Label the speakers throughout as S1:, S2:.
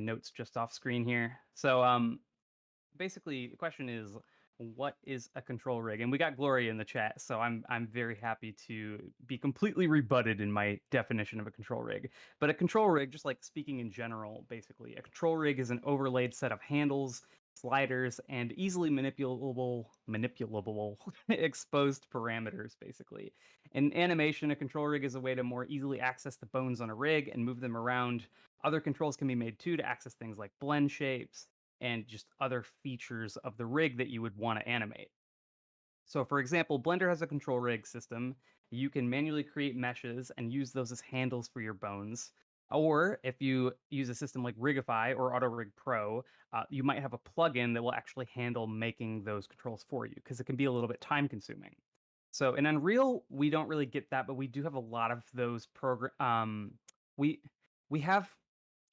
S1: notes just off screen here. So basically the question is, what is a control rig? And we got Gloria in the chat, so I'm very happy to be completely rebutted in my definition of a control rig. But a control rig, just like speaking in general, basically, a control rig is an overlaid set of handles, sliders, and easily manipulable exposed parameters, basically. In animation, a control rig is a way to more easily access the bones on a rig and move them around. Other controls can be made too to access things like blend shapes and just other features of the rig that you would want to animate. So for example, Blender has a control rig system. You can manually create meshes and use those as handles for your bones. Or if you use a system like Rigify or AutoRig Pro, you might have a plugin that will actually handle making those controls for you because it can be a little bit time consuming. So in Unreal, we don't really get that, but we do have a lot of those program. We we have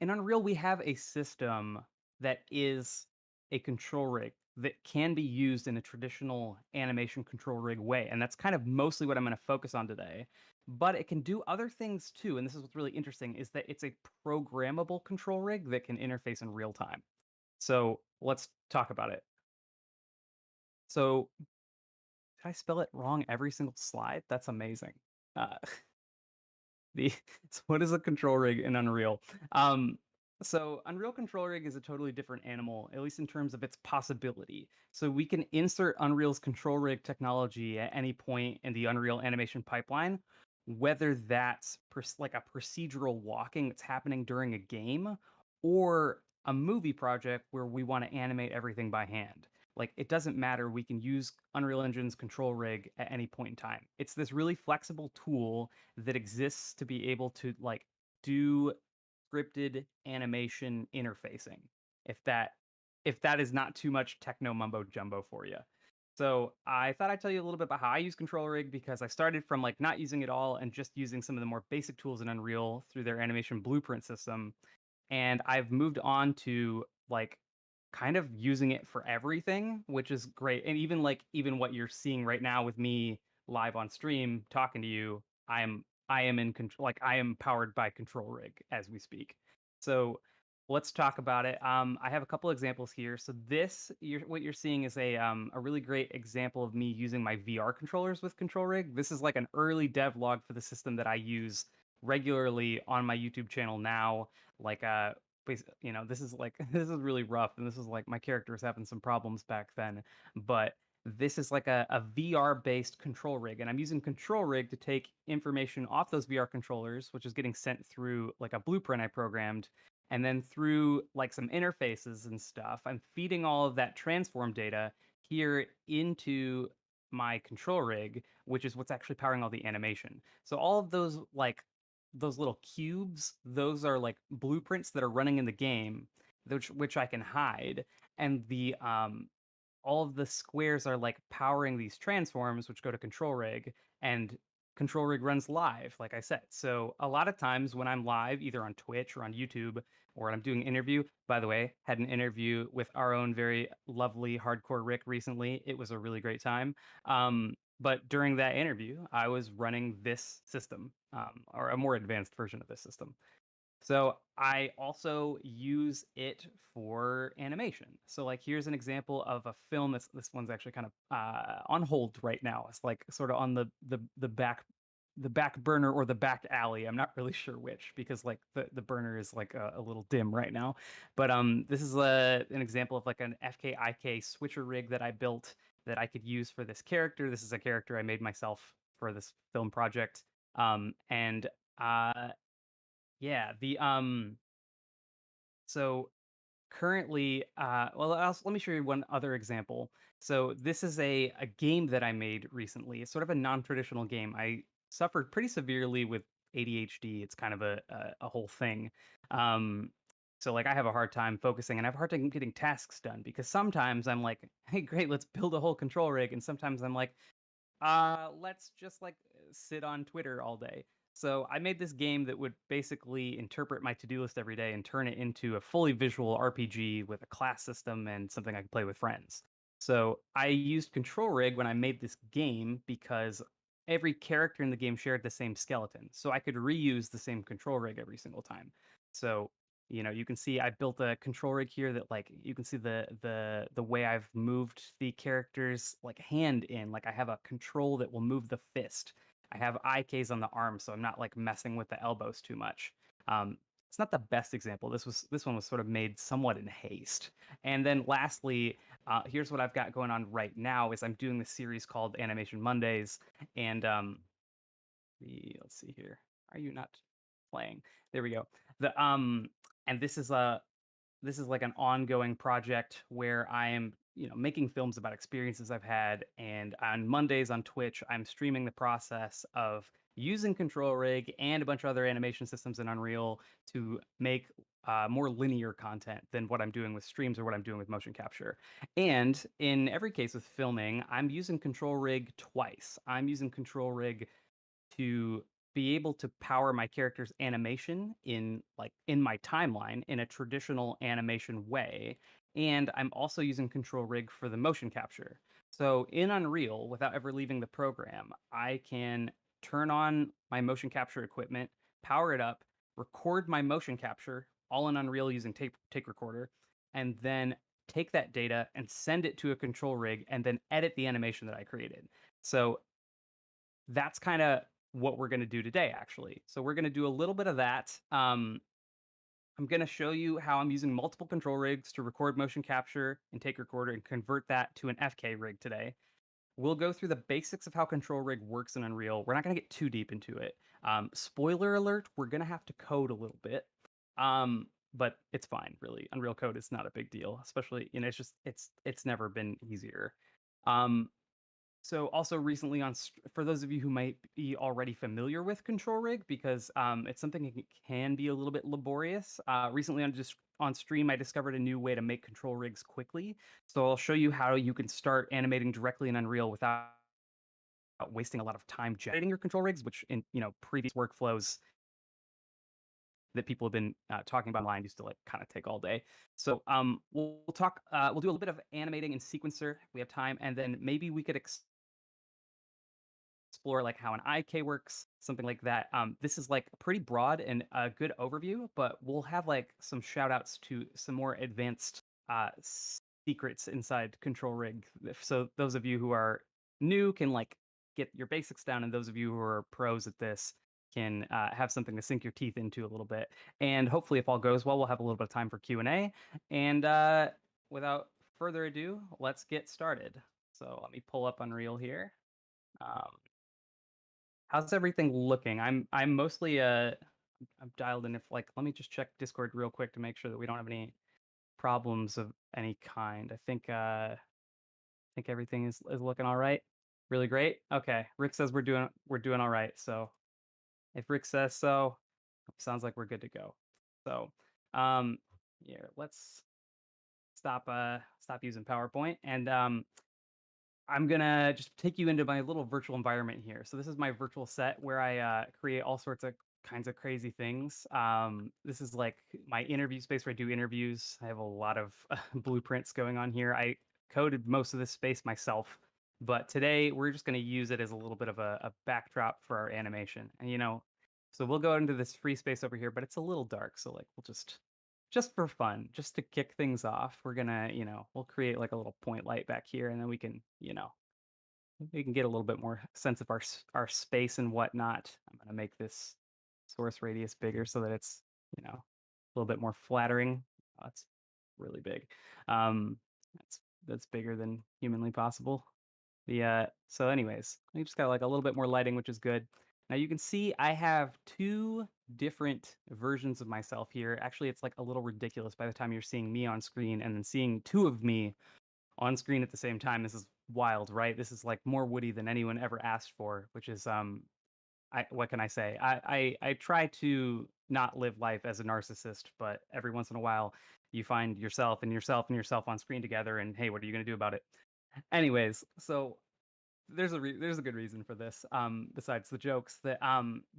S1: in Unreal we have a system that is a control rig that can be used in a traditional animation control rig way, and that's kind of mostly what I'm going to focus on today. But it can do other things too, and this is what's really interesting: is that it's a programmable control rig that can interface in real time. So let's talk about it. So did I spell it wrong every single slide? That's amazing. Uh, the so what is a control rig in Unreal? Um, so Unreal Control Rig is a totally different animal, at least in terms of its possibility. So we can insert Unreal's control rig technology at any point in the Unreal animation pipeline, whether that's like a procedural walking that's happening during a game or a movie project where we want to animate everything by hand. Like it doesn't matter, we can use Unreal Engine's control rig at any point in time. It's this really flexible tool that exists to be able to like do scripted animation interfacing. If that if that is not too much techno mumbo jumbo for you. So I thought I'd tell you a little bit about how I use Control Rig because I started from like not using it all and just using some of the more basic tools in Unreal through their animation blueprint system. And I've moved on to like kind of using it for everything, which is great. And even what you're seeing right now with me live on stream talking to you, I am in control, like I am powered by Control Rig as we speak. So let's talk about it. I have a couple examples here. So what you're seeing is a really great example of me using my VR controllers with Control Rig. This is like an early dev log for the system that I use regularly on my YouTube channel now. Like this is like this is really rough, and this is like my character was having some problems back then, but this is like a VR based control rig, and I'm using control rig to take information off those VR controllers, which is getting sent through like a blueprint I programmed, and then through like some interfaces and stuff, I'm feeding all of that transform data here into my control rig, which is what's actually powering all the animation. So all of those little cubes, those are like blueprints that are running in the game, which I can hide, and the all of the squares are like powering these transforms, which go to Control Rig, and Control Rig runs live, like I said. So a lot of times when I'm live, either on Twitch or on YouTube, or I'm doing an interview. By the way, had an interview with our own very lovely hardcore Rick recently. It was a really great time. But during that interview, I was running this system, or a more advanced version of this system. So I also use it for animation. So like here's an example of a film that's this one's actually kind of on hold right now. It's like sort of on the back burner or the back alley. I'm not really sure which because like the burner is like a little dim right now. But this is an example of like an FKIK switcher rig that I built that I could use for this character. This is a character I made myself for this film project. And yeah, the so currently let me show you one other example. So this is a game that I made recently. It's sort of a non-traditional game. I suffered pretty severely with ADHD. It's kind of a whole thing. Um so like I have a hard time focusing and I have a hard time getting tasks done because sometimes I'm like, hey, great, let's build a whole control rig. And sometimes I'm like, let's just like sit on Twitter all day. So I made this game that would basically interpret my to-do list every day and turn it into a fully visual RPG with a class system and something I could play with friends. So I used Control Rig when I made this game because every character in the game shared the same skeleton. So I could reuse the same Control Rig every single time. So You can see I built a control rig here that like you can see the way I've moved the character's like hand in. Like I have a control that will move the fist. I have IKs on the arm, so I'm not like messing with the elbows too much. Um, it's not the best example. This one was sort of made somewhat in haste. And then lastly, here's what I've got going on right now is I'm doing this series called Animation Mondays, and let's see here. Are you not playing? There we go. The and this is like an ongoing project where I am, making films about experiences I've had. And on Mondays on Twitch, I'm streaming the process of using Control Rig and a bunch of other animation systems in Unreal to make more linear content than what I'm doing with streams or what I'm doing with motion capture. And in every case with filming, I'm using Control Rig twice. I'm using Control Rig to be able to power my character's animation in my timeline in a traditional animation way, and I'm also using control rig for the motion capture. So in Unreal, without ever leaving the program, I can turn on my motion capture equipment, power it up, record my motion capture all in Unreal using take recorder, and then take that data and send it to a control rig and then edit the animation that I created. So that's kind of what we're going to do today, actually. So we're going to do a little bit of that. I'm going to show you how I'm using multiple control rigs to record motion capture and take recorder and convert that to an FK rig today. We'll go through the basics of how control rig works in Unreal. We're not going to get too deep into it. Spoiler alert, we're going to have to code a little bit. But it's fine, really. Unreal code is not a big deal, especially, it's never been easier. Um, so also recently for those of you who might be already familiar with Control Rig, because it's something that can be a little bit laborious. Recently on stream, I discovered a new way to make control rigs quickly. So I'll show you how you can start animating directly in Unreal without wasting a lot of time generating your control rigs, which in previous workflows that people have been talking about online used to like kind of take all day. So we'll do a little bit of animating in sequencer. We have time, and then maybe we could explore like how an IK works, something like that. This is like pretty broad and a good overview, but we'll have like some shout outs to some more advanced secrets inside Control Rig. So those of you who are new can like get your basics down, and those of you who are pros at this can have something to sink your teeth into a little bit. And hopefully, if all goes well, we'll have a little bit of time for Q&A. And without further ado, let's get started. So let me pull up Unreal here. Um, How's everything looking? I'm mostly I'm dialed in. If like, let me just check Discord real quick to make sure that we don't have any problems of any kind. I think everything is looking all right. Really great. Okay, Rick says we're doing all right. So if Rick says so, sounds like we're good to go. So here, let's stop using PowerPoint, and I'm gonna just take you into my little virtual environment here. So this is my virtual set where I create all sorts of kinds of crazy things. This is like my interview space where I do interviews. I have a lot of blueprints going on here. I coded most of this space myself, but today we're just gonna use it as a little bit of a backdrop for our animation. And so we'll go into this free space over here, but it's a little dark. So like we'll just for fun, just to kick things off, we're gonna, we'll create like a little point light back here, and then we can get a little bit more sense of our space and whatnot. I'm gonna make this source radius bigger so that it's, a little bit more flattering. Oh, that's really big. Um, that's that's bigger than humanly possible. So anyways, we just got like a little bit more lighting, which is good. Now you can see I have two different versions of myself here. Actually, it's like a little ridiculous by the time you're seeing me on screen and then seeing two of me on screen at the same time. This is wild, right? This is like more Woody than anyone ever asked for, which is what can I say? I try to not live life as a narcissist, but every once in a while you find yourself and yourself and yourself on screen together, and hey, what are you gonna do about it? Anyways, so there's a good reason for this. Besides the jokes, that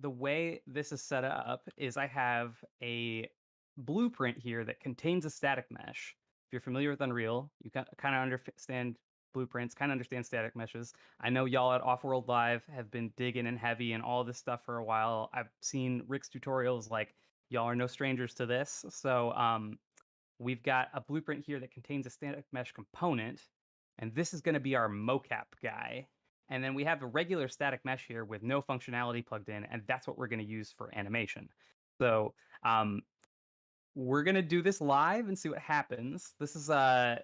S1: the way this is set up is I have a blueprint here that contains a static mesh. If you're familiar with Unreal, you kind of understand blueprints, kind of understand static meshes. I know y'all at Off World Live have been digging in heavy and all this stuff for a while. I've seen Rick's tutorials like y'all are no strangers to this. So we've got a blueprint here that contains a static mesh component, and this is going to be our mocap guy. And then we have a regular static mesh here with no functionality plugged in, and that's what we're going to use for animation. So um, we're gonna do this live and see what happens. This is I've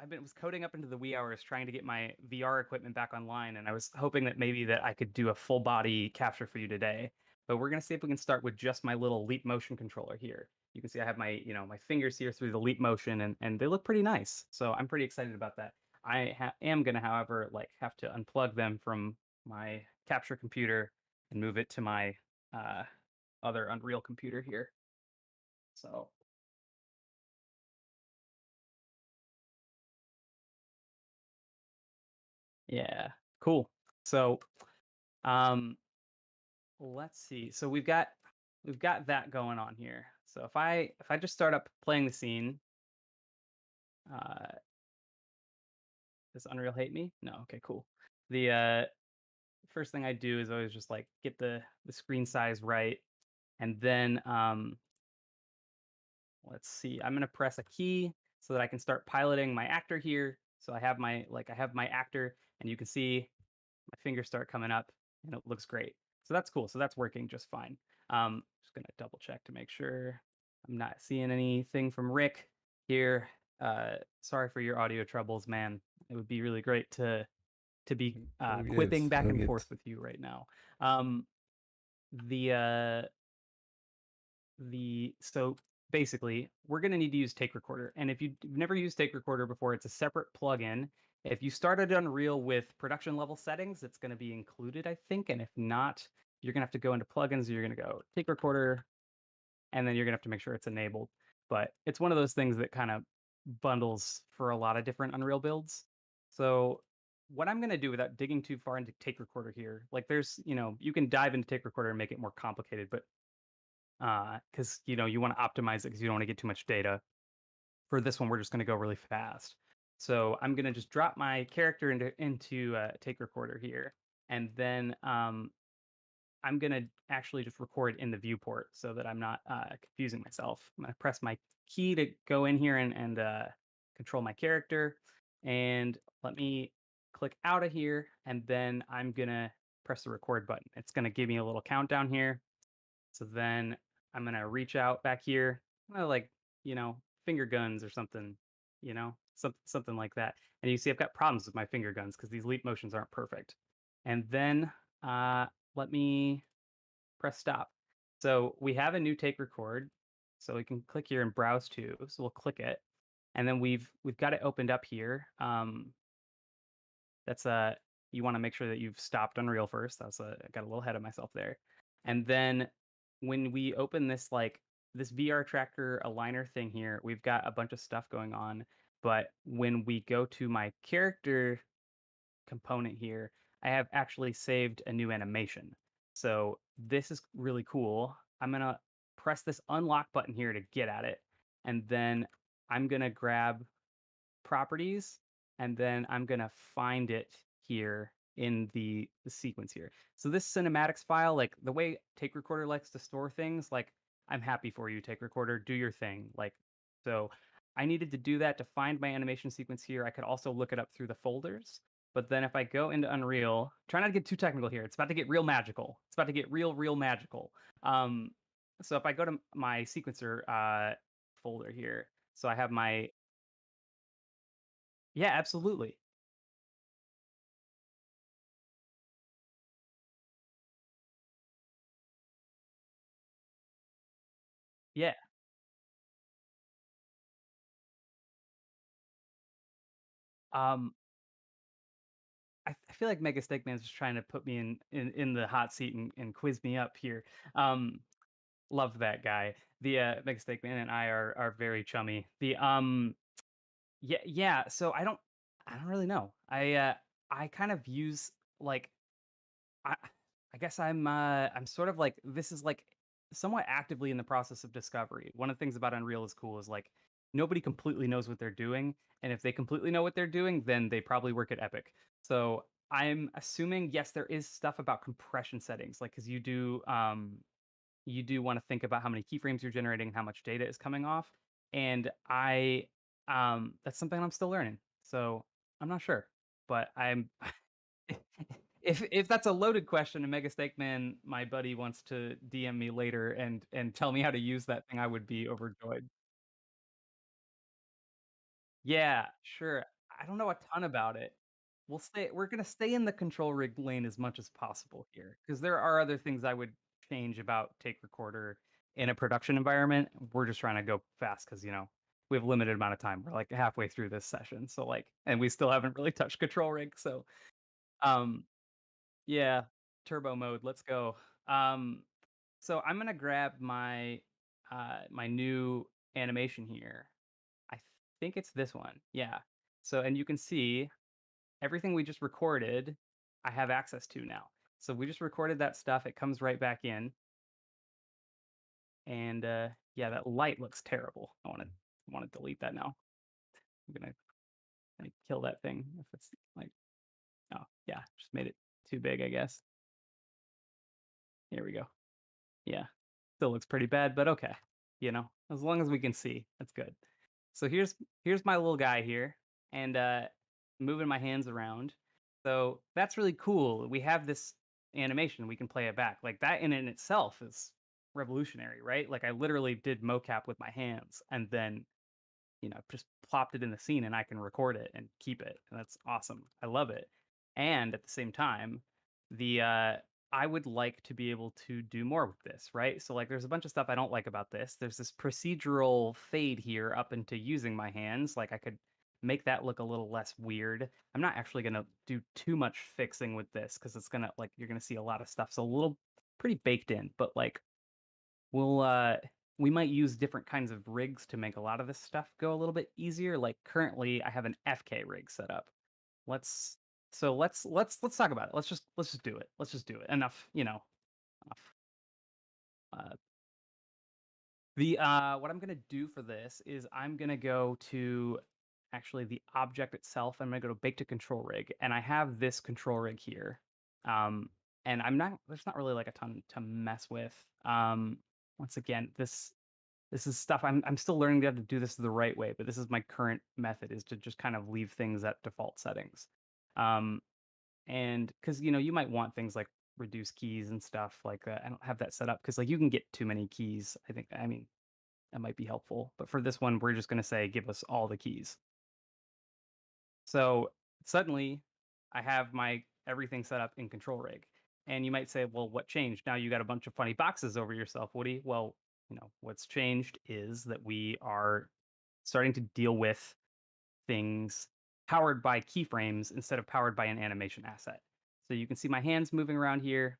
S1: been was coding up into the wee hours trying to get my VR equipment back online, and I was hoping that maybe that I could do a full body capture for you today. But we're gonna see if we can start with just my little Leap Motion controller here. You can see I have my my fingers here through the Leap Motion, and they look pretty nice. So I'm pretty excited about that. Am gonna, however, like have to unplug them from my capture computer and move it to my uh, other Unreal computer here. So yeah, cool. So, um, let's see. So we've got that going on here. So if I just start up playing the scene, uh, does Unreal hate me? No. Okay, cool. The first thing I do is always just like get the screen size right, and then let's see. I'm gonna press a key so that I can start piloting my actor here. So I have my actor, and you can see my fingers start coming up and it looks great. So that's cool. So that's working just fine. Just gonna double check to make sure I'm not seeing anything from Rick here. Sorry for your audio troubles, man. It would be really great to be
S2: All good,
S1: quipping back
S2: all
S1: and
S2: good.
S1: forth with you right now. Um, the uh, the so basically we're going to need to use Take Recorder, and if you've never used Take Recorder before, it's a separate plugin. If you started Unreal with production level settings, it's going to be included, I think, and if not, you're going to have to go into plugins. You're going to go Take Recorder, and then you're going to have to make sure it's enabled. But it's one of those things that kind of bundles for a lot of different Unreal builds. So what I'm going to do, without digging too far into Take Recorder here, like there's you can dive into Take Recorder and make it more complicated, but because you want to optimize it because you don't want to get too much data. For this one, we're just going to go really fast. So I'm going to just drop my character into Take Recorder here, and then I'm going to actually just record in the viewport so that I'm not confusing myself. I'm going to press my key to go in here and control my character, and let me click out of here, and then I'm going to press the record button. It's going to give me a little countdown here, so then I'm gonna reach out back here, like you know, finger guns or something, something like that. And you see, I've got problems with my finger guns because these leap motions aren't perfect. And then uh, let me press stop. So we have a new take record, so we can click here and browse to. So we'll click it, and then we've got it opened up here. That's you want to make sure that you've stopped Unreal first. I got a little ahead of myself there. And then when we open this VR tracker aligner thing here, we've got a bunch of stuff going on. But when we go to my character component here, I have actually saved a new animation. So this is really cool. I'm gonna press this unlock button here to get at it, and then I'm gonna grab properties, and then I'm gonna find it here in the sequence here. So this cinematics file, like the way Take Recorder likes to store things, like I'm happy for you, Take Recorder, do your thing. Like, so I needed to do that to find my animation sequence here. I could also look it up through the folders. But then if I go into Unreal, try not to get too technical here. It's about to get real magical. It's about to get real magical. Um, so if I go to my sequencer folder here, so I have my yeah, absolutely. Yeah. Um, I feel like Mega Stickman's just trying to put me in the hot seat and quiz me up here. Um, love that guy. The Mega Stickman and I are very chummy. Yeah. So I don't really know. I kind of use like I I guess I'm sort of like this is like somewhat actively in the process of discovery. One of the things about Unreal is cool is like nobody completely knows what they're doing, and if they completely know what they're doing, then they probably work at Epic. So I'm assuming yes, there is stuff about compression settings, like because you do you do want to think about how many keyframes you're generating and how much data is coming off. And that's something I'm still learning. So I'm not sure, but I'm if that's a loaded question and Mega Steak Man, my buddy, wants to DM me later and tell me how to use that thing, I would be overjoyed. Yeah, sure. I don't know a ton about it. We're gonna stay in the control rig lane as much as possible here, because there are other things I would change about Take Recorder in a production environment. We're just trying to go fast because, we have limited amount of time. We're like halfway through this session. So like, and we still haven't really touched control rig. So um yeah, turbo mode, let's go. Um so I'm gonna grab my new animation here. I think it's this one. Yeah. So, and you can see everything we just recorded, I have access to now. So we just recorded that stuff. It comes right back in, and yeah, that light looks terrible. I want to delete that now. I'm gonna kill that thing if it's like, oh yeah, just made it too big, I guess. Here we go. Yeah. Still looks pretty bad, but okay. As long as we can see, that's good. So here's my little guy here, and moving my hands around. So that's really cool. We have this animation, we can play it back. Like that in itself is revolutionary, right? Like I literally did mocap with my hands and then just plopped it in the scene and I can record it and keep it. And that's awesome. I love it. And at the same time, the I would like to be able to do more with this, right? So like there's a bunch of stuff I don't like about this. There's this procedural fade here up into using my hands. Like I could make that look a little less weird. I'm not actually going to do too much fixing with this cuz it's going to like you're going to see a lot of stuff. So a little pretty baked in, but like We'll we might use different kinds of rigs to make a lot of this stuff go a little bit easier. Like currently I have an FK rig set up. Let's let's talk about it. Let's just do it. Let's just do it. Enough, enough. Uh the what I'm going to do for this is I'm going to go to actually the object itself. I'm going to go to bake to control rig and I have this control rig here. Um and there's not really like a ton to mess with. Once again, this is stuff I'm still learning how to do this the right way, but this is my current method is to just kind of leave things at default settings. Um, and because you might want things like reduce keys and stuff like that. I don't have that set up because like you can get too many keys. I mean that might be helpful, but for this one, we're just gonna say give us all the keys. So suddenly I have my everything set up in control rig. And you might say, well, what changed? Now you got a bunch of funny boxes over yourself, Woody. Well, what's changed is that we are starting to deal with things powered by keyframes instead of powered by an animation asset. So you can see my hands moving around here.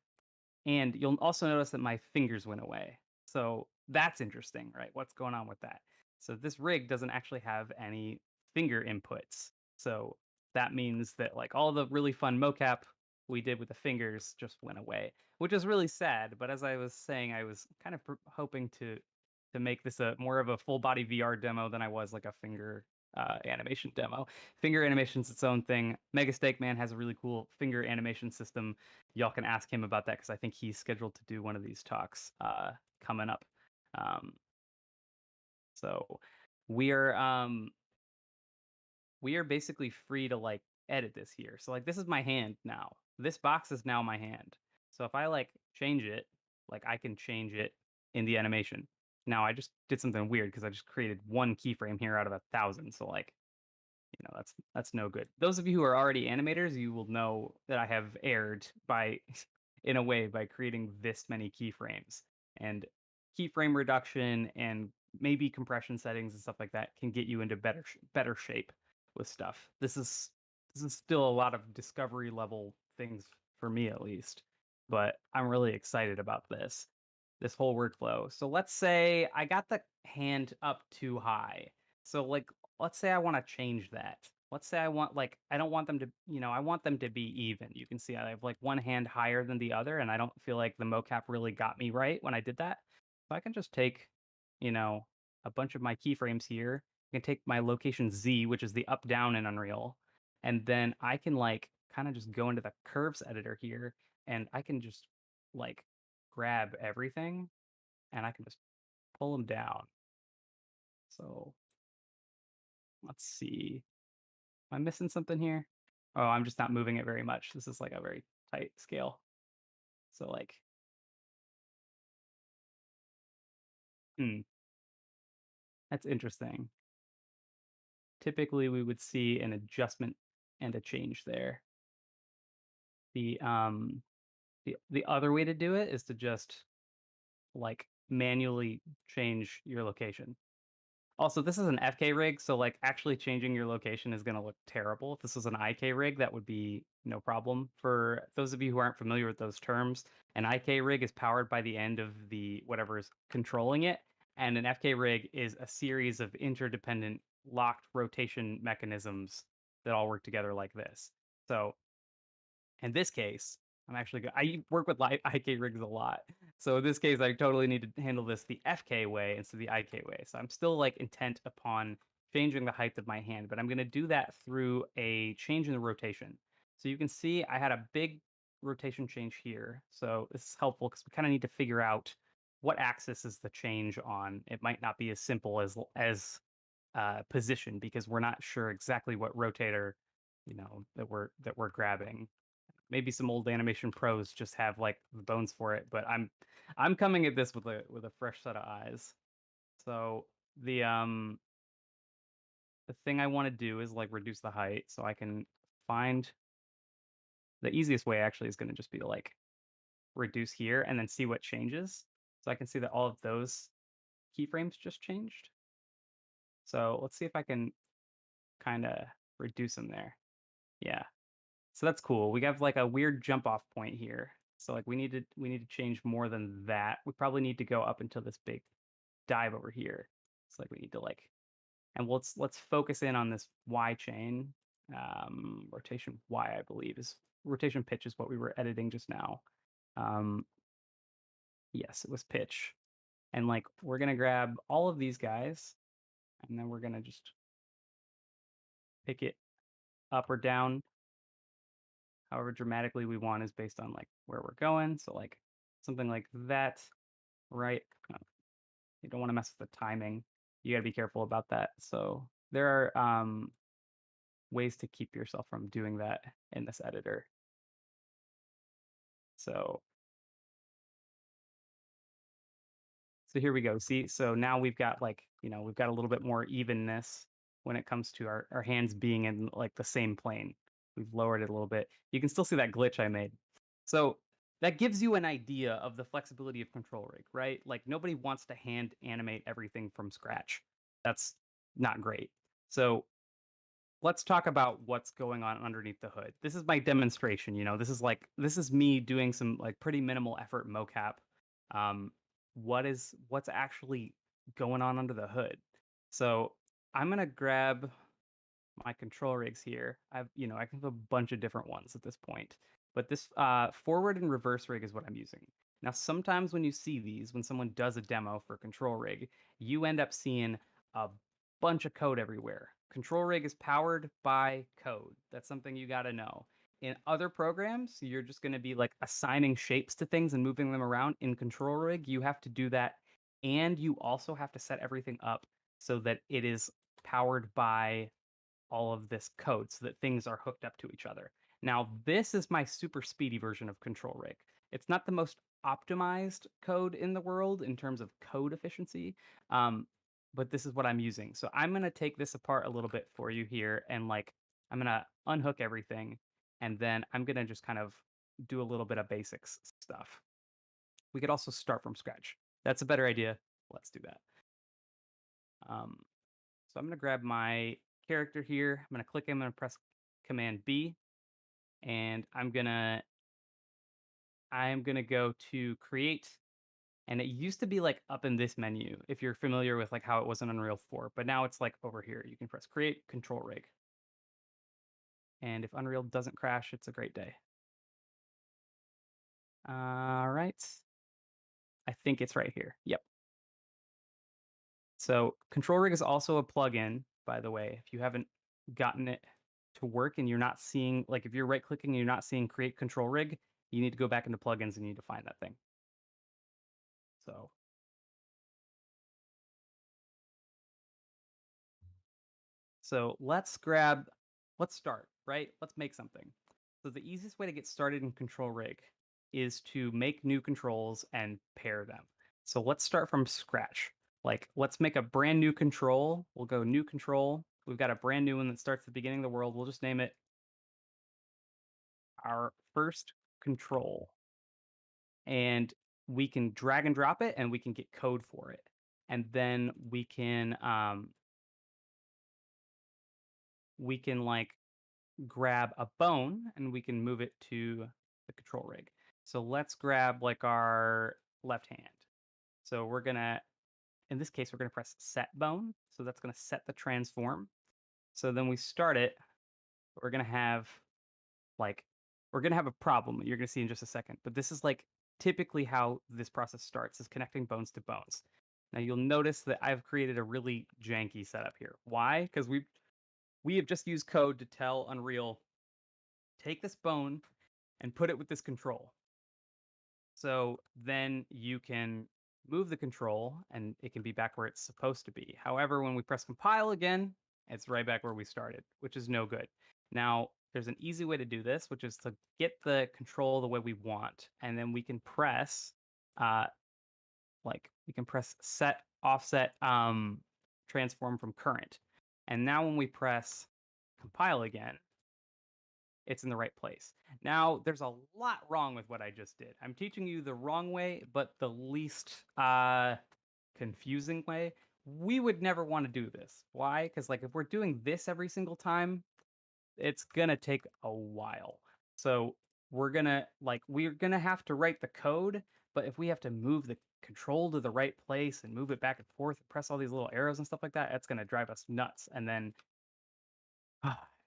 S1: And you'll also notice that my fingers went away. So that's interesting, right? What's going on with that? So this rig doesn't actually have any finger inputs. So that means that like all the really fun mocap we did with the fingers just went away, which is really sad. But as I was saying, I was kind of hoping to make this a more of a full body VR demo than I was like a finger animation demo. Finger animation's its own thing. Mega Steak Man has a really cool finger animation system. Y'all can ask him about that because I think he's scheduled to do one of these talks coming up. Um, so we are um, we are basically free to like edit this here. So like this is my hand now. This box is now my hand. So if I like change it, like I can change it in the animation. Now I just did something weird because I just created one keyframe here out of 1,000. So like that's no good. Those of you who are already animators, you will know that I have erred by in a way by creating this many keyframes. And keyframe reduction and maybe compression settings and stuff like that can get you into better shape with stuff. This is still a lot of discovery level things for me at least, but I'm really excited about this whole workflow. So let's say I got the hand up too high. So like let's say I want to change that. Let's say I want like I don't want them to, I want them to be even. You can see I have like one hand higher than the other and I don't feel like the mocap really got me right when I did that. So I can just take, you know, a bunch of my keyframes here. I can take my location Z, which is the up down in Unreal, and then I can like kind of just go into the curves editor here and I can just like grab everything and I can just pull them down. So let's see. Am I missing something here? Oh, I'm just not moving it very much. This is like a very tight scale. So like, hmm, that's interesting. Typically, we would see an adjustment and a change there. The the other way to do it is to just like manually change your location. Also, this is an FK rig, so like actually changing your location is going to look terrible. If this was an IK rig, that would be no problem. For those of you who aren't familiar with those terms, an IK rig is powered by the end of the whatever is controlling it, and an FK rig is a series of interdependent locked rotation mechanisms that all work together like this. So in this case, I work with IK rigs a lot. So in this case, I totally need to handle this the FK way instead of the IK way. So I'm still like intent upon changing the height of my hand, but I'm going to do that through a change in the rotation. So you can see I had a big rotation change here. So this is helpful because we kind of need to figure out what axis is the change on. It might not be as simple as position because we're not sure exactly what rotator, that we're grabbing. Maybe some old animation pros just have like the bones for it, but I'm coming at this with a fresh set of eyes. So the um the thing I want to do is like reduce the height so I can find the easiest way actually is going to just be to like reduce here and then see what changes. So I can see that all of those keyframes just changed. So let's see if I can kind of reduce them there. Yeah. So that's cool. We have like a weird jump off point here. So like we need to change more than that. We probably need to go up until this big dive over here. It's like we need to like, and let's focus in on this Y chain. Rotation Y, I believe, is rotation pitch is what we were editing just now. Um, yes, it was pitch. And like we're gonna grab all of these guys, and then we're gonna just pick it up or down however dramatically we want is based on like where we're going. So like something like that, right? You don't want to mess with the timing. You got to be careful about that. So there are ways to keep yourself from doing that in this editor. So so here we go. See, so now we've got like, we've got a little bit more evenness when it comes to our hands being in like the same plane. We've lowered it a little bit. You can still see that glitch I made. So that gives you an idea of the flexibility of control rig, right? Like nobody wants to hand animate everything from scratch. That's not great. So let's talk about what's going on underneath the hood. This is my demonstration, this is me doing some like pretty minimal effort mocap. Um, what's actually going on under the hood? So I'm gonna grab my control rigs here. I can have a bunch of different ones at this point, but this forward and reverse rig is what I'm using. Now, sometimes when you see these, when someone does a demo for control rig, you end up seeing a bunch of code everywhere. Control rig is powered by code. That's something you got to know. In other programs, you're just going to be like assigning shapes to things and moving them around. In control rig, you have to do that, and you also have to set everything up so that it is powered by all of this code so that things are hooked up to each other. Now, this is my super speedy version of control rig. It's not the most optimized code in the world in terms of code efficiency, but this is what I'm using. So I'm going to take this apart a little bit for you here, and like I'm going to unhook everything, and then I'm going to just kind of do a little bit of basics stuff. We could also start from scratch. That's a better idea. Let's do that. Um, so I'm going to grab my character here. I'm going to click him. I'm going to press Command B, and I'm gonna go to create. And it used to be like up in this menu if you're familiar with like how it was in Unreal 4, but now it's like over here. You can press create control rig. And if Unreal doesn't crash, it's a great day. All right. I think it's right here. Yep. So control rig is also a plugin, by the way. If you haven't gotten it to work and you're not seeing, like if you're right clicking and you're not seeing create control rig, you need to go back into plugins and you need to find that thing. So So let's start, right? Let's make something. So the easiest way to get started in Control Rig is to make new controls and pair them. So let's start from scratch. Like, let's make a brand new control. We'll go new control. We've got a brand new one that starts at the beginning of the world. We'll just name it our first control. And we can drag and drop it and we can get code for it. And then we can like grab a bone and we can move it to the control rig. So let's grab like our left hand. So in this case, we're gonna press set bone. So that's gonna set the transform. So then we start it. We're gonna have like, we're gonna have a problem you're gonna see in just a second. But this is like typically how this process starts is connecting bones to bones. Now you'll notice that I've created a really janky setup here. Why? Because we have just used code to tell Unreal, take this bone and put it with this control. So then you can move the control and it can be back where it's supposed to be. However, when we press compile again, it's right back where we started, which is no good. Now, there's an easy way to do this, which is to get the control the way we want. And then we can press uh set offset transform from current. And now when we press compile again, it's in the right place. Now, there's a lot wrong with what I just did. I'm teaching you the wrong way, but the least confusing way. We would never want to do this. Why? Because like if we're doing this every single time, it's gonna take a while. So we're gonna have to write the code, but if we have to move the control to the right place and move it back and forth and press all these little arrows and stuff like that, that's gonna drive us nuts. And then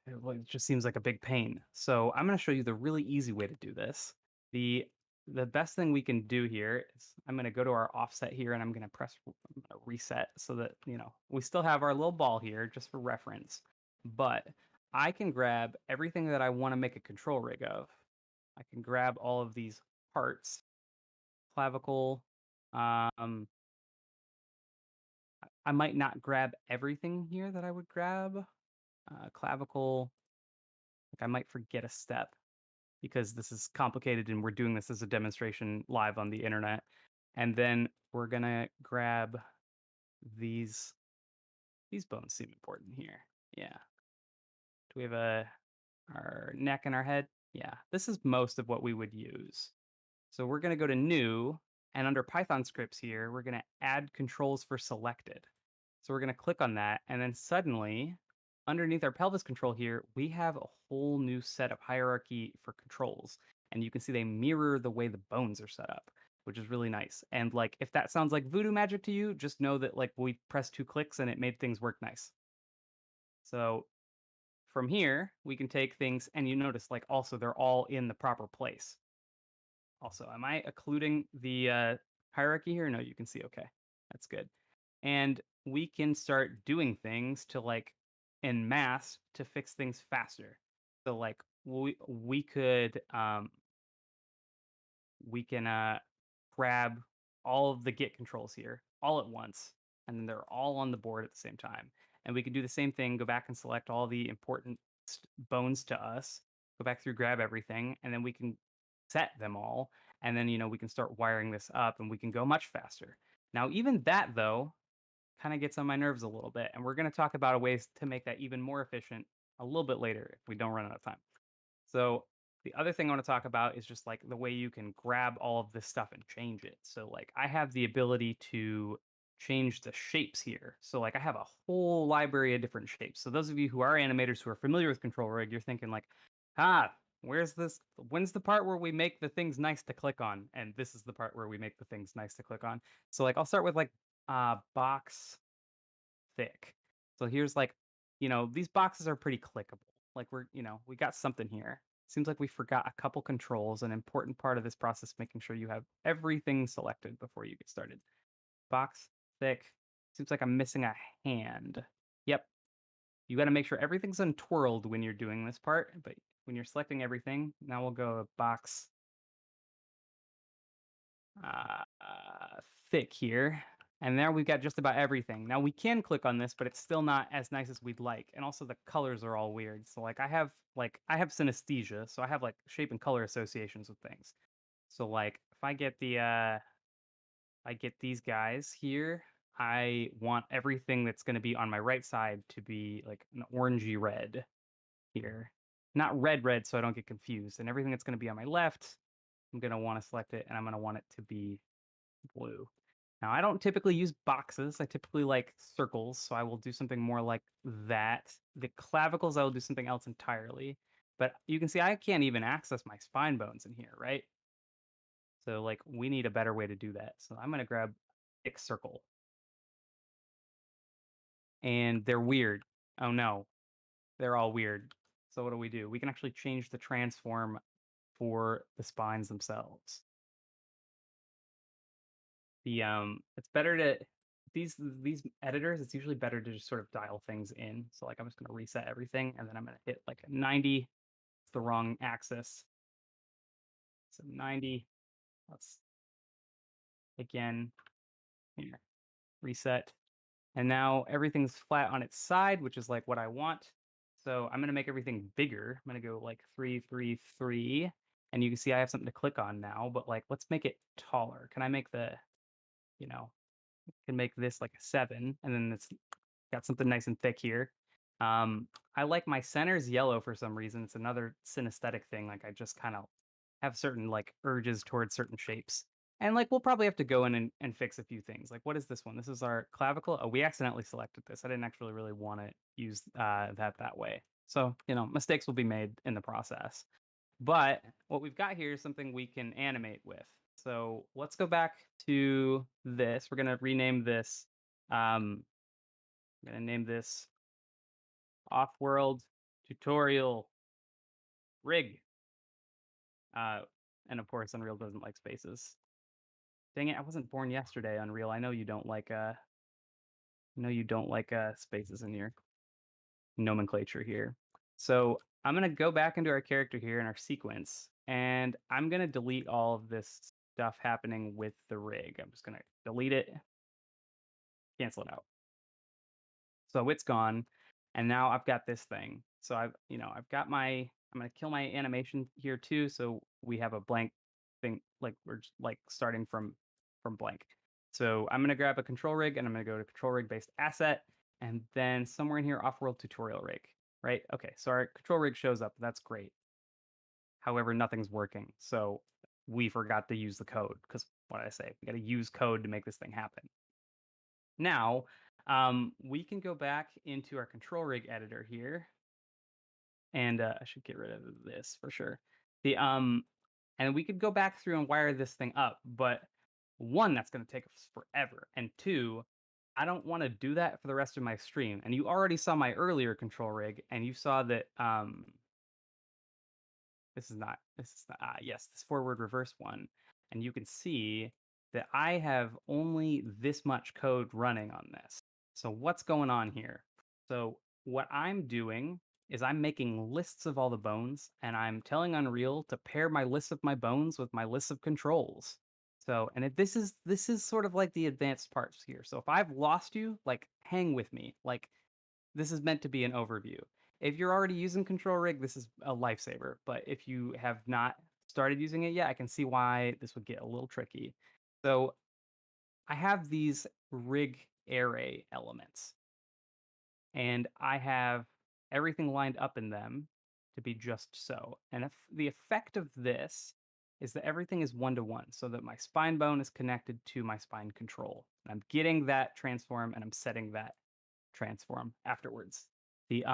S1: it just seems like a big pain. So I'm going to show you the really easy way to do this. The the best thing we can do here is I'm going to go to our offset here and I'm going to reset so that, we still have our little ball here just for reference. But I can grab everything that I want to make a control rig of. I can grab all of these parts, clavicle. Um, I might not grab everything here that I would grab. Clavicle, like I might forget a step because this is complicated and we're doing this as a demonstration live on the internet. And then we're gonna grab these these bones seem important here. Yeah. Do we have our neck and our head? Yeah. This is most of what we would use. So we're gonna go to new and under Python scripts here, we're gonna add controls for selected. So we're gonna click on that and then suddenly underneath our pelvis control here, we have a whole new set of hierarchy for controls. And you can see they mirror the way the bones are set up, which is really nice. And like, if that sounds like voodoo magic to you, just know that like we pressed 2 clicks and it made things work nice. So from here, we can take things and you notice like also they're all in the proper place. Also, am I occluding the hierarchy here? No, you can see, okay, that's good. And we can start doing things to like en masse to fix things faster. So like we can grab all of the git controls here all at once, and then they're all on the board at the same time. And we can do the same thing, go back and select all the important bones to us, go back through, grab everything, and then we can set them all. And then, we can start wiring this up and we can go much faster. Now, even that, though, kind of gets on my nerves a little bit. And we're going to talk about ways to make that even more efficient a little bit later if we don't run out of time. So the other thing I want to talk about is just like the way you can grab all of this stuff and change it. So like I have the ability to change the shapes here. So like I have a whole library of different shapes. So those of you who are animators who are familiar with Control Rig, you're thinking like, when's the part where we make the things nice to click on? And this is the part where we make the things nice to click on. So like I'll start with like box thick. So here's like, these boxes are pretty clickable. Like we got something here. Seems like we forgot a couple controls, an important part of this process, making sure you have everything selected before you get started. Box thick. Seems like I'm missing a hand. Yep. You got to make sure everything's untwirled when you're doing this part, but when you're selecting everything, now we'll go box thick here. And there we've got just about everything. Now we can click on this, but it's still not as nice as we'd like. And also the colors are all weird. So like I have synesthesia, so I have like shape and color associations with things. So like if I get these guys here, I want everything that's going to be on my right side to be like an orangey red here. Not red red so I don't get confused. And everything that's going to be on my left, I'm going to want to select it and I'm going to want it to be blue. Now, I don't typically use boxes. I typically like circles, so I will do something more like that. The clavicles, I will do something else entirely. But you can see I can't even access my spine bones in here, right? So, like, we need a better way to do that. So I'm going to grab thick circle. And they're weird. Oh no, they're all weird. So what do? We can actually change the transform for the spines themselves. It's better to these editors, it's usually better to just sort of dial things in. So like I'm just gonna reset everything and then I'm gonna hit like a 90. It's the wrong axis. So 90. Let's again here, reset. And now everything's flat on its side, which is like what I want. So I'm gonna make everything bigger. I'm gonna go like 3, 3, 3. And you can see I have something to click on now, but like let's make it taller. Can I make the, you know, can make this like a 7, and then it's got something nice and thick here. I like my centers yellow for some reason. It's another synesthetic thing. Like I just kind of have certain like urges towards certain shapes. And like we'll probably have to go in and fix a few things. Like what is this one? This is our clavicle. Oh, we accidentally selected this. I didn't actually really want to use that way. So, you know, mistakes will be made in the process. But what we've got here is something we can animate with. So let's go back to this. We're going to rename this. I'm going to name this Off World Tutorial Rig. Uh, and of course, Unreal doesn't like spaces. Dang it! I wasn't born yesterday, Unreal. I know you don't like spaces in your nomenclature here. So I'm gonna go back into our character here in our sequence, and I'm gonna delete all of this stuff happening with the rig. I'm just gonna delete it, cancel it out. So it's gone, and now I've got this thing. So I've got my. I'm gonna kill my animation here too, so we have a blank thing. Like we're just like starting from blank. So I'm gonna grab a control rig, and I'm gonna go to control rig based asset, and then somewhere in here, off world tutorial rig. Right? Okay. So our control rig shows up. That's great. However, nothing's working. So we forgot to use the code because what did I say? We got to use code to make this thing happen. Now, we can go back into our control rig editor here, and I should get rid of this for sure. And we could go back through and wire this thing up, but one, that's going to take us forever, and two, I don't want to do that for the rest of my stream. And you already saw my earlier control rig, and you saw that this is not, yes, this forward reverse one, and you can see that I have only this much code running on this. So what's going on here? So what I'm doing is I'm making lists of all the bones, and I'm telling Unreal to pair my list of my bones with my list of controls. So, and this is sort of like the advanced parts here. So if I've lost you, like hang with me. Like this is meant to be an overview. If you're already using Control Rig, this is a lifesaver. But if you have not started using it yet, I can see why this would get a little tricky. So I have these rig array elements, and I have everything lined up in them to be just so. And if the effect of this is that everything is one-to-one, so that my spine bone is connected to my spine control. I'm getting that transform and I'm setting that transform afterwards. The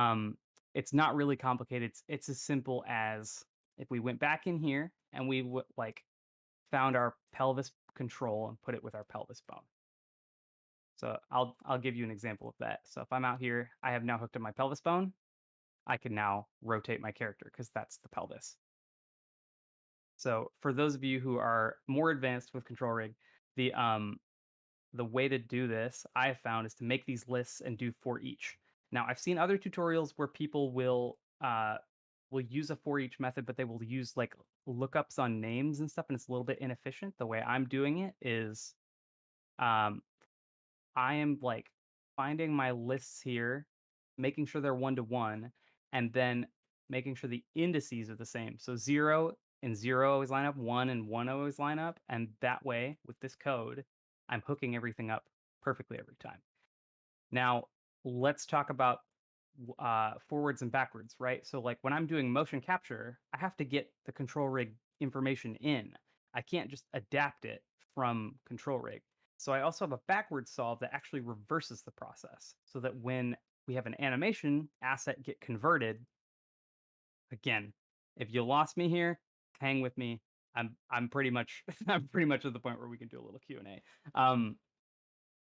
S1: it's not really complicated. It's as simple as if we went back in here and we like found our pelvis control and put it with our pelvis bone. So I'll give you an example of that. So if I'm out here, I have now hooked up my pelvis bone. I can now rotate my character because that's the pelvis. So for those of you who are more advanced with control rig, the way to do this I've found is to make these lists and do for each. Now I've seen other tutorials where people will use a for each method, but they will use like lookups on names and stuff, and it's a little bit inefficient. The way I'm doing it is I am like finding my lists here, making sure they're one to one, and then making sure the indices are the same. So 0 and 0 always line up, 1 and 1 always line up. And that way, with this code, I'm hooking everything up perfectly every time. Now, let's talk about forwards and backwards, right? So, like when I'm doing motion capture, I have to get the control rig information in. I can't just adapt it from control rig. So, I also have a backwards solve that actually reverses the process so that when we have an animation asset get converted, again, if you lost me here, hang with me. I'm pretty much I'm pretty much at the point where we can do a little Q&A.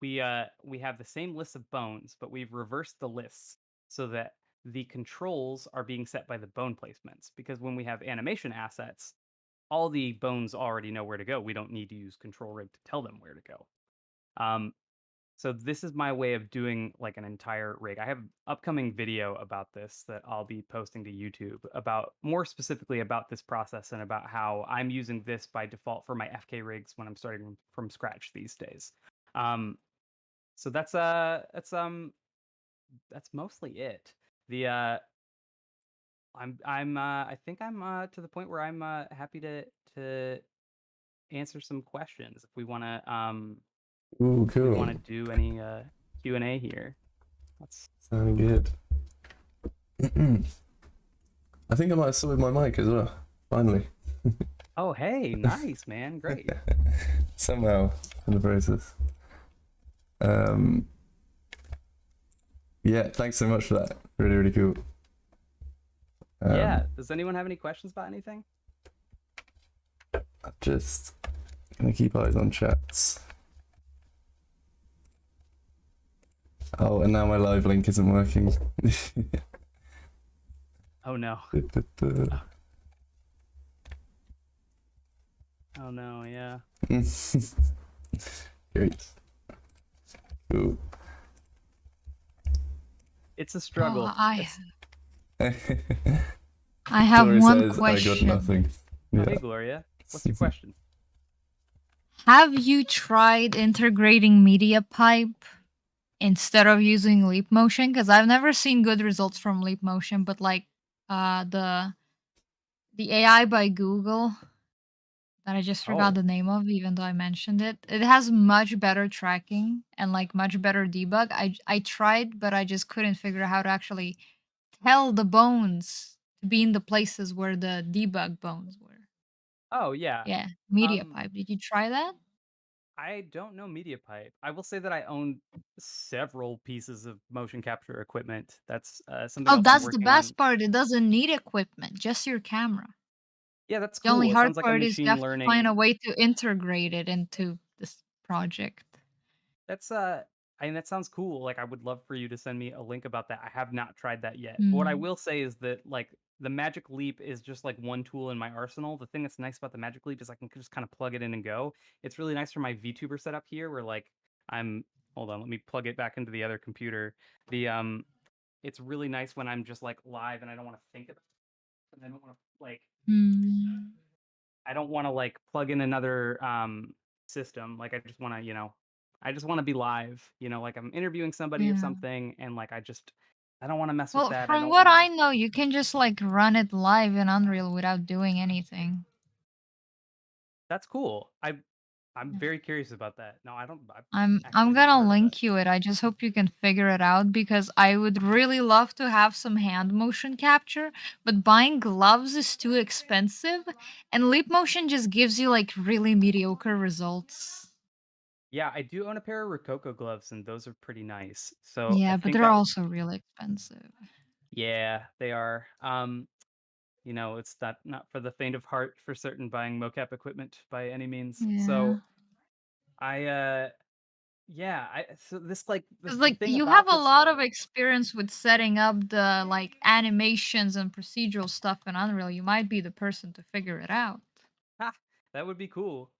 S1: We have the same list of bones, but we've reversed the lists so that the controls are being set by the bone placements. Because when we have animation assets, all the bones already know where to go. We don't need to use control rig to tell them where to go. Um, so this is my way of doing like an entire rig. I have an upcoming video about this that I'll be posting to YouTube about more specifically about this process and about how I'm using this by default for my FK rigs when I'm starting from scratch these days. Um, so that's mostly it. The I'm I think I'm to the point where I'm happy to answer some questions if we want to
S2: Ooh,
S1: if we
S2: cool.
S1: want to do any Q&A here. Let's
S2: Sounding good. I think I might have sorted my mic as well. Finally.
S1: Oh, hey, nice, man. Great.
S2: Somehow in the process. Yeah, thanks so much for that. Really, really cool.
S1: Yeah, does anyone have any questions about anything?
S2: I'm just gonna keep eyes on chats. Oh, and now my live link isn't working.
S1: Oh no. Oh no, yeah.
S2: Great. Cool.
S1: It's a struggle.
S3: Oh, I have
S2: Gloria
S3: one
S2: says,
S3: question.
S2: I got nothing. Yeah.
S1: Hey, Gloria. What's your question?
S3: Have you tried integrating media pipe instead of using leap motion? Because I've never seen good results from leap motion, but like the AI by Google that I just forgot the name of, even though I mentioned it. It has much better tracking and like much better debug. I tried, but I just couldn't figure out how to actually tell the bones to be in the places where the debug bones were.
S1: Oh, yeah.
S3: Yeah, media pipe. Did you try that?
S1: I don't know MediaPipe. I will say that I own several pieces of motion capture equipment. That's something
S3: Oh,
S1: else I'm
S3: that's the
S1: working on.
S3: best part. It doesn't need equipment, just your camera.
S1: Yeah, that's
S3: The only
S1: cool. It
S3: hard
S1: sounds like a
S3: part is you
S1: machine
S3: have to find a
S1: learning.
S3: way to integrate it into this project.
S1: That's I mean that sounds cool. Like I would love for you to send me a link about that. I have not tried that yet. But what I
S3: Mm.
S1: will say is that like the Magic Leap is just like one tool in my arsenal. The thing that's nice about the Magic Leap is I can just kind of plug it in and go. It's really nice for my VTuber setup here where like I'm hold on, let me plug it back into the other computer. The it's really nice when I'm just like live and I don't want to think about it. And I don't want to like
S3: Mm.
S1: I don't want to like plug in another system. Like I just want to, I just want to be live, like I'm interviewing somebody or
S3: Yeah.
S1: something and like I don't want to mess with
S3: Well,
S1: that. I
S3: from
S1: don't
S3: what
S1: want
S3: I
S1: to
S3: know, you can just like run it live in Unreal without doing anything.
S1: That's cool. I'm very curious about that. No, I've
S3: I'm
S1: actually not
S3: gonna
S1: heard of it.
S3: link you it. I just hope you can figure it out because I would really love to have some hand motion capture, but buying gloves is too expensive, and leap motion just gives you like really mediocre results.
S1: Yeah, I do own a pair of Rococo gloves and those are pretty nice. So I
S3: Yeah, but
S1: think
S3: they're
S1: that
S3: also really expensive.
S1: yeah, they are. It's not for the faint of heart for certain buying mocap equipment by any means.
S3: Yeah.
S1: So I yeah, so this like this
S3: 'Cause,
S1: the
S3: like,
S1: thing
S3: you have
S1: about
S3: a
S1: this
S3: lot of
S1: though.
S3: experience with setting up the, like, animations and procedural stuff in Unreal. You might be the person to figure it out.
S1: Ha, that would be cool.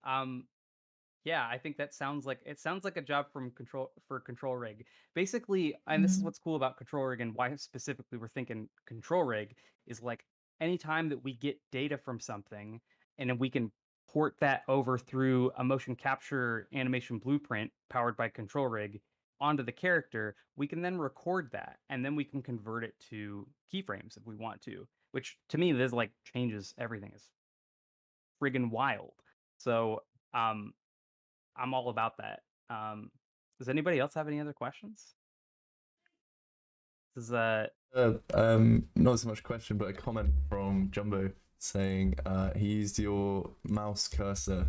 S1: Yeah, I think that sounds like a job from control rig. Basically, and this is
S3: Mm.
S1: what's cool about control rig and why specifically we're thinking control rig is like anytime that we get data from something and then we can port that over through a motion capture animation blueprint powered by control rig, onto the character, we can then record that, and then we can convert it to keyframes if we want to, which to me, this like changes everything. It's friggin' wild. So I'm all about that. Does anybody else have any other questions? This is
S2: Not so much a question, but a comment from Jumbo saying he used your mouse cursor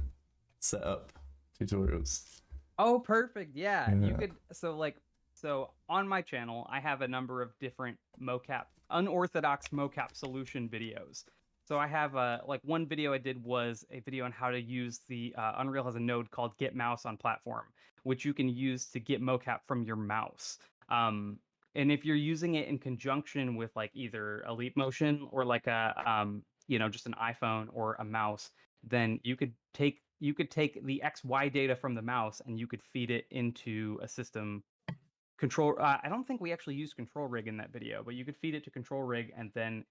S2: setup tutorials.
S1: Oh, perfect. Yeah, you
S2: Yeah.
S1: could. So on my channel, I have a number of different unorthodox mocap solution videos. So I have like one video I did was a video on how to use the Unreal has a node called Get Mouse on platform, which you can use to get mocap from your mouse. And if you're using it in conjunction with like either a Leap Motion or like a just an iPhone or a mouse, then you could take the XY data from the mouse and you could feed it into a system control. I don't think we actually used control rig in that video, but you could feed it to control rig and then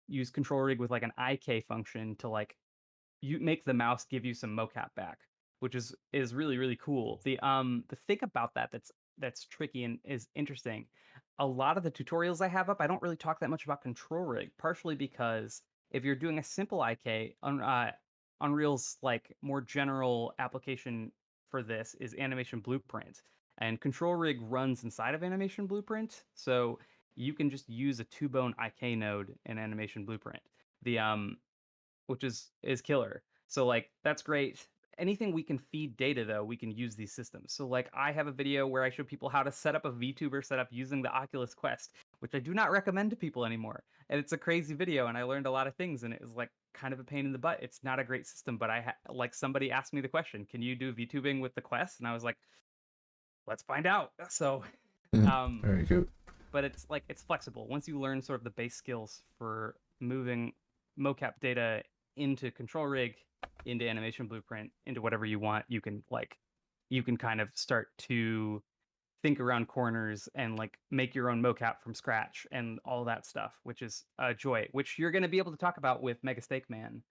S1: use control rig with like an IK function to like you make the mouse give you some mocap back, which is really really cool. The thing about that's tricky and is interesting. A lot of the tutorials I have up, I don't really talk that much about control rig, partially because if you're doing a simple IK, Unreal's like more general application for this is Animation Blueprint, and control rig runs inside of Animation Blueprint, so you can just use a two-bone IK node in Animation Blueprint. The which is killer. So like that's great. Anything we can feed data though, we can use these systems. So like I have a video where I show people how to set up a VTuber setup using the Oculus Quest, which I do not recommend to people anymore. And it's a crazy video, and I learned a lot of things, and it was like kind of a pain in the butt. It's not a great system, but like somebody asked me the question, "Can you do VTubing with the Quest?" And I was like, "Let's find out." So,
S2: Very good.
S1: but it's like it's flexible. Once you learn sort of the base skills for moving mocap data into control rig, into Animation Blueprint, into whatever you want, you can kind of start to think around corners and like make your own mocap from scratch and all that stuff, which is a joy, which you're going to be able to talk about with Mega Steak Man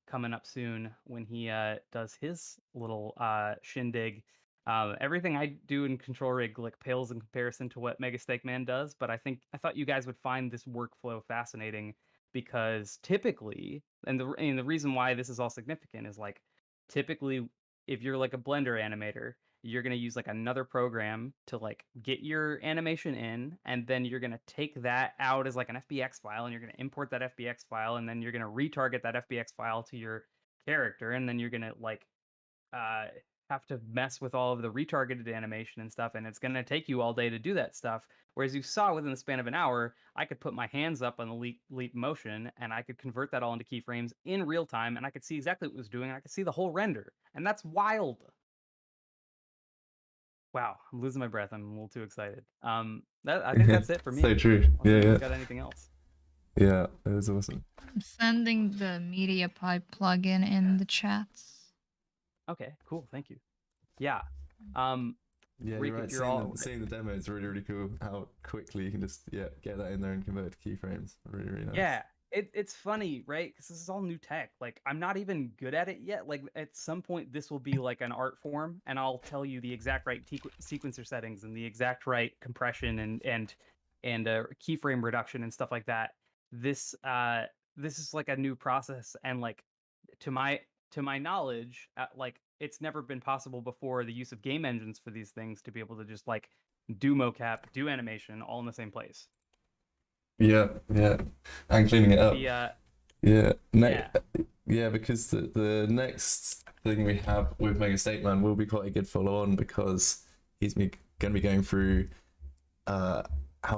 S1: coming up soon when he does his little shindig. Everything I do in control rig like pales in comparison to what Mega Steak Man does, but I thought you guys would find this workflow fascinating, because typically, and the reason why this is all significant is like typically if you're like a Blender animator, you're going to use like another program to like get your animation in, and then you're going to take that out as like an FBX file, and you're going to import that FBX file, and then you're going to retarget that FBX file to your character, and then you're going to like uh have to mess with all of the retargeted animation and stuff, and it's going to take you all day to do that stuff. Whereas you saw within the span of an hour, I could put my hands up on the leap motion, and I could convert that all into keyframes in real time, and I could see exactly what it was doing, and I could see the whole render, and that's wild. Wow, I'm losing my breath. I'm a little too excited. I think that's it for me.
S2: So true.
S1: Unless
S2: Yeah.
S1: anyone's got anything else?
S2: Yeah, it was awesome.
S3: I'm sending the media pipe plugin in the chats.
S1: Okay, cool. Thank you. Yeah.
S2: Yeah,
S1: Rick,
S2: you're
S1: if
S2: right.
S1: you're all-
S2: Seeing the demo is really, really cool. How quickly you can just get that in there and convert it to keyframes. Really, really nice.
S1: Yeah, it's funny, right? Because this is all new tech. Like I'm not even good at it yet. Like at some point, this will be like an art form, and I'll tell you the exact right sequencer settings and the exact right compression and keyframe reduction and stuff like that. This is like a new process, and like to my knowledge, like it's never been possible before, the use of game engines for these things, to be able to just like do mocap, do animation all in the same place.
S2: Yeah, and cleaning it up. Because the next thing we have with Mega Steak Man will be quite a good follow-on, because he's going to be going through how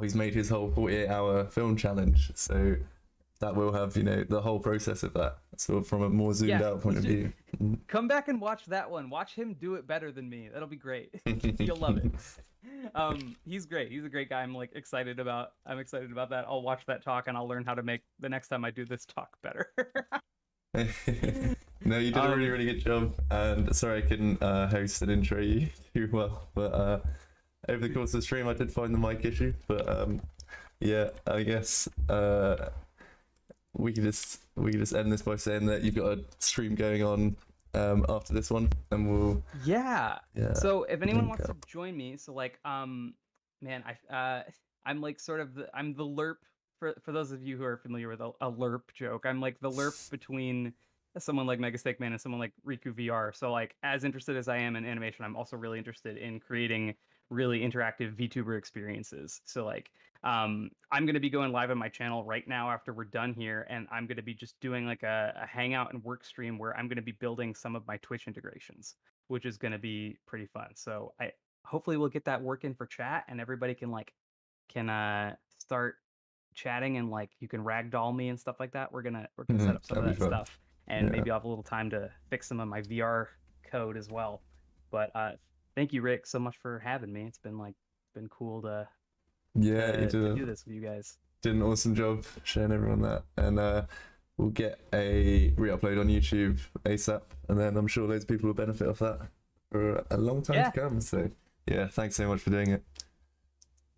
S2: he's made his whole 48-hour film challenge. So that will have the whole process of that, so from a more zoomed out point of view.
S1: Come back and watch that one. Watch him do it better than me. That'll be great. You'll love it. He's great. He's a great guy. I'm excited about that. I'll watch that talk, and I'll learn how to make the next time I do this talk better.
S2: No, you did a really, really good job, and sorry I couldn't host and intro you too well, but over the course of the stream I did find the mic issue, but I guess we can just end this by saying that you've got a stream going on after this one, and we'll
S1: Yeah. So if anyone
S2: link
S1: wants
S2: up.
S1: to join me, so like man, I'm like sort of I'm the lerp for those of you who are familiar with a lerp joke. I'm like the lerp between someone like Mega Steak Man and someone like Riku VR. So like as interested as I am in animation, I'm also really interested in creating really interactive VTuber experiences. So like I'm going to be going live on my channel right now after we're done here, and I'm going to be just doing like a hangout and work stream where I'm going to be building some of my Twitch integrations, which is going to be pretty fun. So I hopefully we'll get that working for chat, and everybody can start chatting, and like you can ragdoll me and stuff like that. We're gonna set up some of
S2: That'd be
S1: that
S2: fun.
S1: stuff, and
S2: Yeah.
S1: maybe I'll have a little time to fix some of my VR code as well. But thank you, Rick, so much for having me. It's been cool to
S2: Yeah, you
S1: to
S2: did,
S1: do this with you guys.
S2: did an awesome job showing everyone that, and we'll get a re-upload on YouTube ASAP, and then I'm sure loads of people will benefit off that for a long time
S1: Yeah.
S2: to come. So yeah, thanks so much for doing it.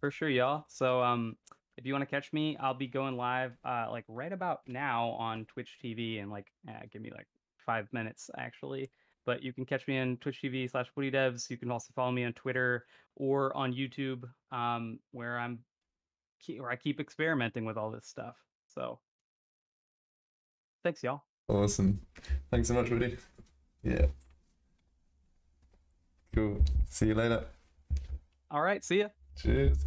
S1: For sure, y'all. So if you want to catch me, I'll be going live like right about now on Twitch TV, and like give me like 5 minutes actually. But you can catch me on Twitch TV/WoodyDevs. You can also follow me on Twitter or on YouTube, where I keep experimenting with all this stuff. So thanks, y'all.
S2: Awesome. Thanks so much, Woody. Yeah. Cool. See you later.
S1: All right, see ya.
S2: Cheers.